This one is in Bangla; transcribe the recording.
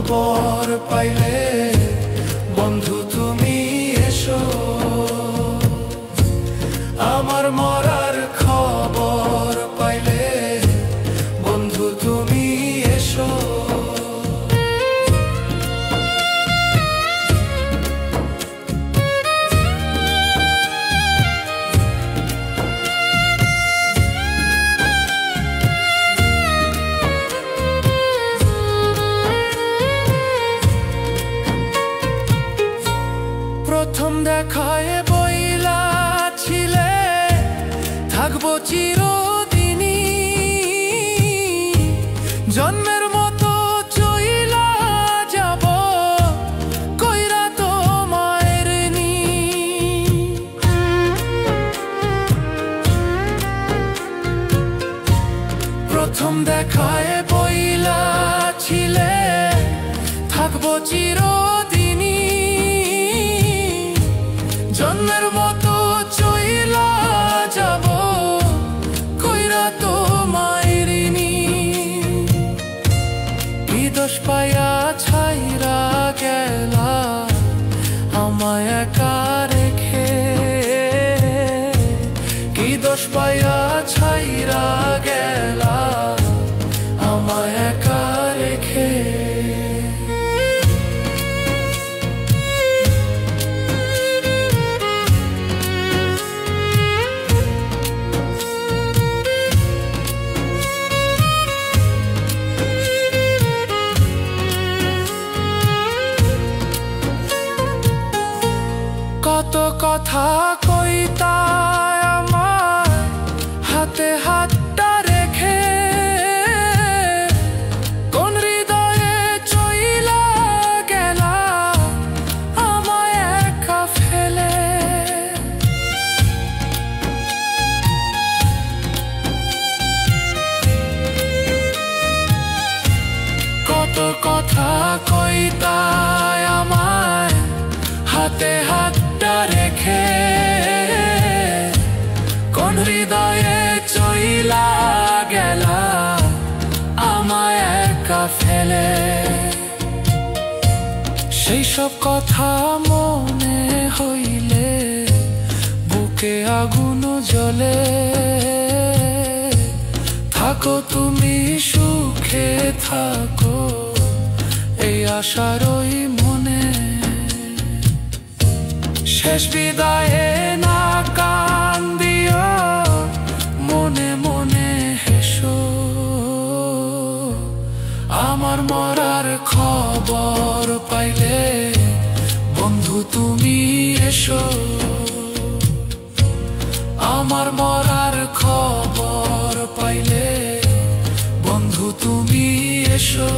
খবর পাইলে বন্ধু তুমি এসো, আমার মরার খবর পাইলে বন্ধু তুমি এসো। প্রথম দেখায় বইলা ছিলে থাকবো চিরদিনই, জন্মের মতো চইলা যাব কইরা তো মায়ের নি। প্রথম দেখায় বইলা ছিলে থাকবো চিরদিনই, জন্মের মতো চইলা যাব কইরা তো মায়ের নি। কি দোষ পাইয়া ছাইরা গেলা আমায় একা রেখে, কি দোষ পাইয়া ছাইরা গেলা আমায় একা রেখে। কত কথা কইতা আমার হাতে হাতটা রেখে, কোন হৃদয়ে চইলা গেলা আমায় একা ফেলে। কত কথা কইতা আমায় হাতে হাতটা রেখে, কোন হৃদয়ে চইলা গেলা আমায় একা ফেলে। সেই সব কথা মনে হইলে বুকে আগুন জ্বলে, থাকো তুমি সুখে থাকো এই আশারই মনে। শেষ বিদায়ে না কান্দিও মনে মনে হেসো, আমার মরার খবর পাইলে বন্ধু তুমি এসো, আমার মরার খবর পাইলে বন্ধু তুমি এসো।